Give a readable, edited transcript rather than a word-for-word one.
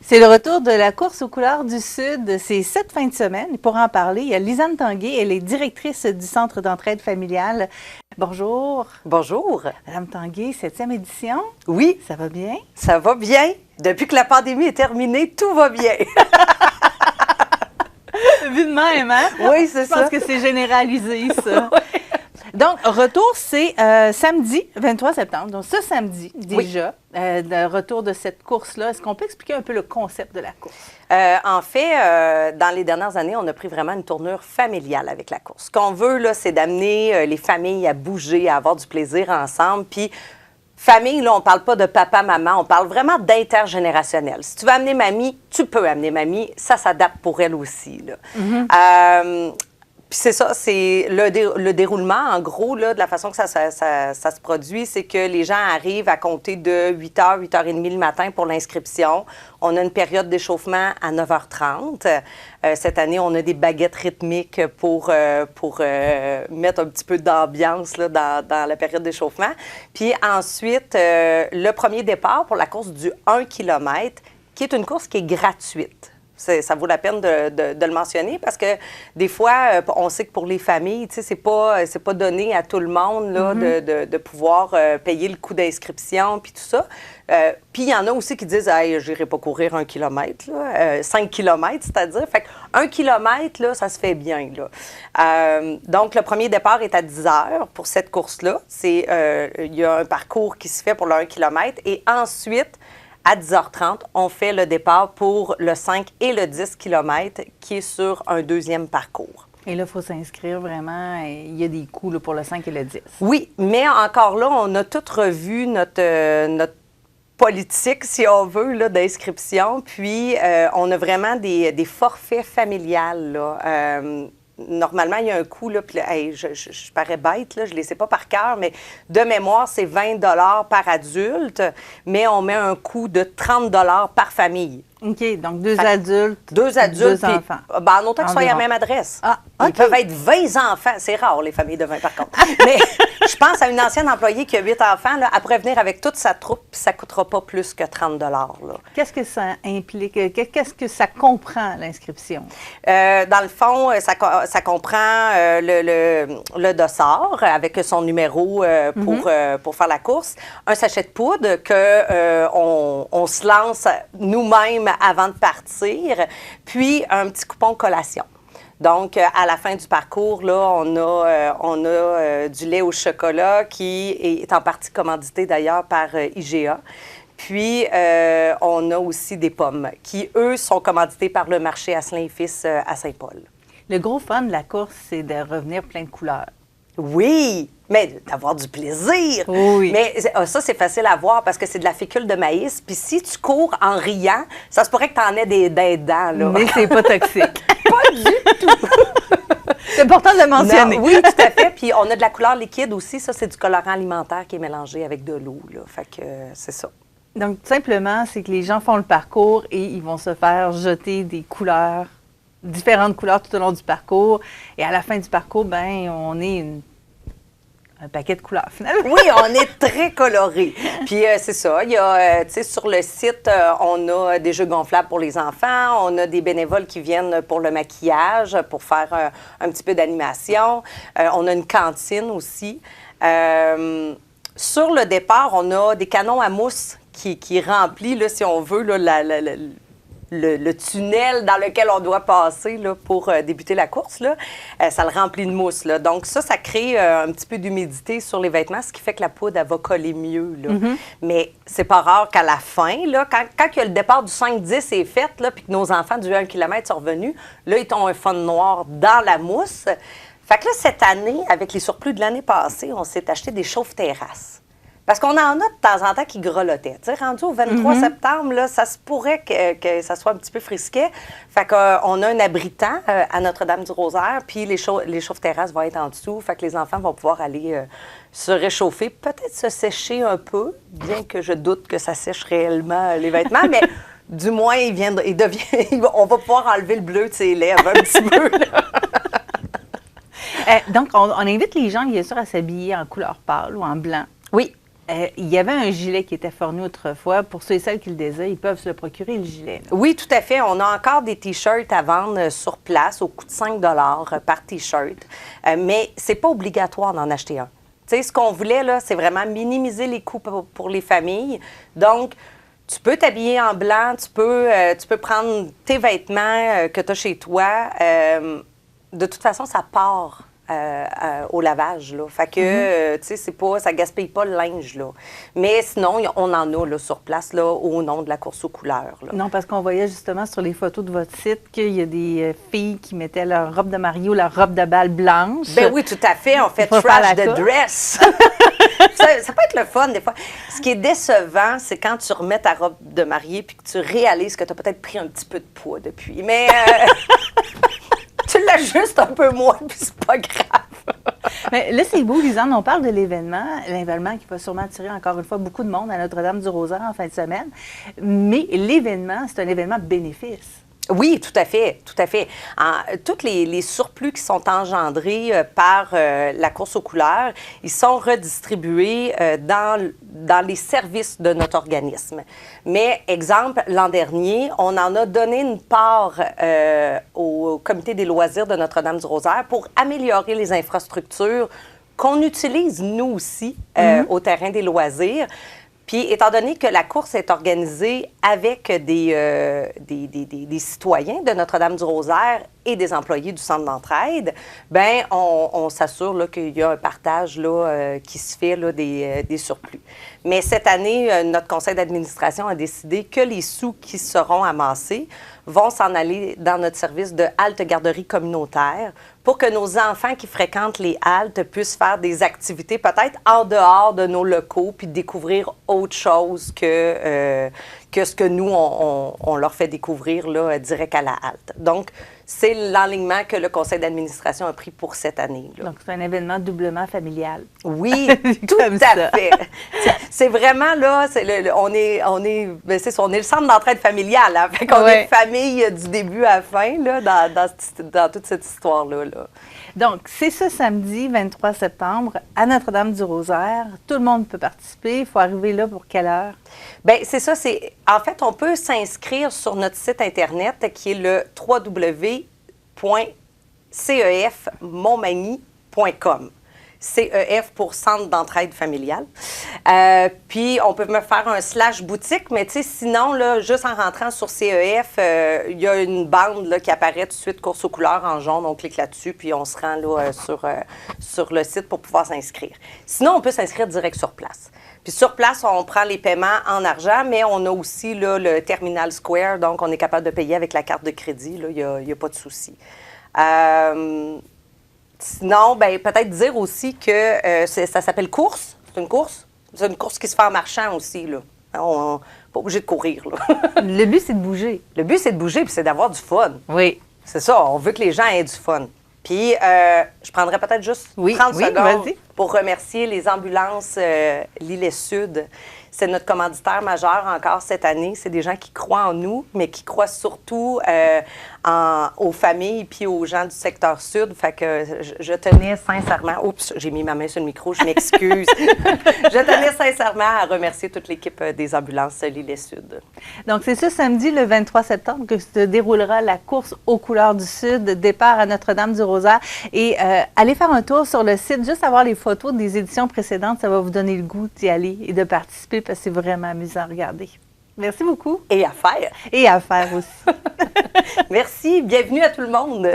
C'est le retour de la course aux couleurs du Sud. C'est cette fin de semaine. Et pour en parler, il y a Lisanne Tanguay. Elle est directrice du Centre d'entraide familiale. Bonjour. Bonjour. Madame Tanguay, 7e édition. Oui. Ça va bien? Ça va bien. Depuis que la pandémie est terminée, tout va bien. Vu de même, hein? Oui, c'est ça. Je pense que c'est généralisé, ça. Oui. Donc, retour, c'est samedi 23 septembre. Donc, ce samedi, déjà, le retour de cette course-là. Est-ce qu'on peut expliquer un peu le concept de la course? En fait, dans les dernières années, on a pris vraiment une tournure familiale avec la course. Ce qu'on veut, là, c'est d'amener les familles à bouger, à avoir du plaisir ensemble. Puis, famille, là, on ne parle pas de papa, maman, on parle vraiment d'intergénérationnel. Si tu veux amener mamie, tu peux amener mamie. Ça s'adapte pour elle aussi, là. Puis c'est ça, c'est le déroulement, en gros, là, de la façon que ça se produit, c'est que les gens arrivent à compter de 8h, 8h30 le matin pour l'inscription. On a une période d'échauffement à 9h30. Cette année, on a des baguettes rythmiques pour mettre un petit peu d'ambiance là, dans la période d'échauffement. Puis ensuite, le premier départ pour la course du 1 km, qui est une course qui est gratuite. Ça vaut la peine de le mentionner parce que des fois, on sait que pour les familles, tu sais, c'est pas donné à tout le monde là, de pouvoir payer le coût d'inscription puis tout ça. Puis il y en a aussi qui disent « Hey, j'irai pas courir 1 kilomètre, 5 kilomètres, c'est-à-dire. » Fait que 1 kilomètre, là, ça se fait bien, là. Donc, le premier départ est à 10 heures pour cette course-là. Il y a un parcours qui se fait pour le 1 kilomètre et ensuite, à 10h30, on fait le départ pour le 5 et le 10 km qui est sur un deuxième parcours. Et là, il faut s'inscrire vraiment. Il y a des coûts là, pour le 5 et le 10. Oui, mais encore là, on a tout revu notre politique, si on veut, là, d'inscription. Puis, on a vraiment des forfaits familiales, là. Normalement, il y a un coût, là, puis hey, je parais bête, là, je ne les sais pas par cœur, mais de mémoire, c'est 20 $ par adulte, mais on met un coût de 30 $ par famille. OK, donc deux adultes, deux enfants. Ben, en autant qu'ils soient à la même adresse. Ah, Ils OK. peuvent être 20 enfants. C'est rare, les familles de 20, par contre. Mais je pense à une ancienne employée qui a 8 enfants, là, elle pourrait venir avec toute sa troupe, puis ça ne coûtera pas plus que 30 $. Là. Qu'est-ce que ça implique? Qu'est-ce que ça comprend, l'inscription? Dans le fond, ça comprend le dossard avec son numéro pour faire la course, un sachet de poudre qu'on se lance nous-mêmes avant de partir, puis un petit coupon collation. Donc, à la fin du parcours, là, on a du lait au chocolat qui est en partie commandité d'ailleurs par IGA. Puis, on a aussi des pommes qui, eux, sont commandités par le marché Asselin et Fils à Saint-Paul. Le gros fun de la course, c'est de revenir plein de couleurs. Oui, mais d'avoir du plaisir. Oui. Mais ça, c'est facile à voir parce que c'est de la fécule de maïs. Puis si tu cours en riant, ça se pourrait que tu en aies des dents, là. Mais c'est pas toxique. Pas du tout. C'est important de le mentionner. Non, oui, tout à fait. Puis on a de la couleur liquide aussi. Ça, c'est du colorant alimentaire qui est mélangé avec de l'eau, là. Fait que c'est ça. Donc, tout simplement, c'est que les gens font le parcours et ils vont se faire jeter des couleurs, différentes couleurs tout au long du parcours. Et à la fin du parcours, ben, on est un paquet de couleurs, finalement. Oui, on est très coloré. Puis c'est ça, il y a, tu sais, sur le site, on a des jeux gonflables pour les enfants, on a des bénévoles qui viennent pour le maquillage, pour faire un petit peu d'animation. On a une cantine aussi. Sur le départ, on a des canons à mousse qui remplit, là, si on veut, là, le tunnel dans lequel on doit passer là, pour débuter la course, là, ça le remplit de mousse. Là. Donc ça crée un petit peu d'humidité sur les vêtements, ce qui fait que la poudre, elle va coller mieux. Là. Mais c'est pas rare qu'à la fin, là, quand il y a le départ du 5-10 est fait, là, puis que nos enfants du 1 km sont revenus, là, ils ont un fond noir dans la mousse. Fait que là, cette année, avec les surplus de l'année passée, on s'est acheté des chauffe-terrasses. Parce qu'on en a de temps en temps qui grelottaient. Tu sais, rendu au 23 septembre, là, ça se pourrait que ça soit un petit peu frisquet. Fait qu'on a un abritant à Notre-Dame-du-Rosaire, puis les chauffe-terrasses vont être en dessous. Fait que les enfants vont pouvoir aller se réchauffer, peut-être se sécher un peu, bien que je doute que ça sèche réellement les vêtements, mais du moins, on va pouvoir enlever le bleu de ses lèvres un petit peu, là. Donc, on invite les gens, bien sûr, à s'habiller en couleur pâle ou en blanc. Oui. Il y avait un gilet qui était fourni autrefois. Pour ceux et celles qui le désirent, ils peuvent se le procurer, le gilet. Là. Oui, tout à fait. On a encore des T-shirts à vendre sur place au coût de 5 par T-shirt. Mais c'est pas obligatoire d'en acheter un. Tu sais, ce qu'on voulait, là, c'est vraiment minimiser les coûts pour les familles. Donc, tu peux t'habiller en blanc, tu peux prendre tes vêtements que tu as chez toi. De toute façon, ça part au lavage, là. Fait que, tu sais, ça gaspille pas le linge, là. Mais sinon, on en a, là, sur place, là, au nom de la course aux couleurs, là. Non, parce qu'on voyait justement sur les photos de votre site qu'il y a des filles qui mettaient leur robe de mariée ou leur robe de bal blanche. Ben oui, tout à fait. On fait Pour faire trash la the course. dress. Ça peut être le fun, des fois. Ce qui est décevant, c'est quand tu remets ta robe de mariée puis que tu réalises que tu as peut-être pris un petit peu de poids depuis. Mais tu l'ajustes un peu moins, puis c'est pas grave. Mais là, c'est beau, Lisanne, on parle de l'événement qui va sûrement attirer encore une fois beaucoup de monde à Notre-Dame-du-Rosaire en fin de semaine. Mais l'événement, c'est un événement bénéfice. Oui, tout à fait, tout à fait. Tous les surplus qui sont engendrés par la course aux couleurs, ils sont redistribués dans les services de notre organisme. Mais, exemple, l'an dernier, on en a donné une part au comité des loisirs de Notre-Dame-du-Rosaire pour améliorer les infrastructures qu'on utilise, nous aussi, au terrain des loisirs. Puis, étant donné que la course est organisée avec des citoyens de Notre-Dame-du-Rosaire et des employés du centre d'entraide, bien, on s'assure là, qu'il y a un partage là, qui se fait là, des surplus. Mais cette année, notre conseil d'administration a décidé que les sous qui seront amassés vont s'en aller dans notre service de halte garderie communautaire pour que nos enfants qui fréquentent les haltes puissent faire des activités peut-être en dehors de nos locaux puis découvrir autre chose que ce que nous, on leur fait découvrir là, direct à la halte. Donc, c'est l'enlignement que le conseil d'administration a pris pour cette année, là. Donc, c'est un événement doublement familial. Oui, tout à fait. C'est vraiment, là, on est le centre d'entraide familiale. Hein? Fait qu'on est famille du début à la fin, là, dans toute cette histoire-là. Là. Donc, c'est ce samedi 23 septembre à Notre-Dame-du-Rosaire. Tout le monde peut participer. Il faut arriver là pour quelle heure? Bien, c'est ça. En fait, on peut s'inscrire sur notre site Internet qui est le www.cefmontmagny.com. CEF pour Centre d'entraide familiale. Puis, on peut me faire un /boutique, mais tu sais, sinon, là, juste en rentrant sur CEF, il y a une bande là, qui apparaît tout de suite, course aux couleurs en jaune. On clique là-dessus, puis on se rend là, sur le site pour pouvoir s'inscrire. Sinon, on peut s'inscrire direct sur place. Puis sur place, on prend les paiements en argent, mais on a aussi là, le Terminal Square, donc on est capable de payer avec la carte de crédit. Il n'y a pas de souci. Sinon, ben, peut-être dire aussi que ça s'appelle course. C'est une course. C'est une course qui se fait en marchant aussi. Là. On n'est pas obligé de courir. Là. Le but, c'est de bouger. Le but, c'est de bouger puis c'est d'avoir du fun. Oui. C'est ça. On veut que les gens aient du fun. Puis, je prendrais peut-être juste 30 secondes pour remercier les ambulances Lillet Sud. C'est notre commanditaire majeur encore cette année. C'est des gens qui croient en nous, mais qui croient surtout aux familles puis aux gens du secteur sud. Fait que je tenais sincèrement... Oups, j'ai mis ma main sur le micro, je m'excuse. Je tenais sincèrement à remercier toute l'équipe des ambulances Lillet Sud. Donc, c'est ce samedi, le 23 septembre, que se déroulera la course aux couleurs du Sud, départ à Notre-Dame-du-Rosaire. Et allez faire un tour sur le site, juste avoir les photos des éditions précédentes, ça va vous donner le goût d'y aller et de participer parce que c'est vraiment amusant à regarder. Merci beaucoup. Et à faire. Et à faire aussi. Merci. Bienvenue à tout le monde.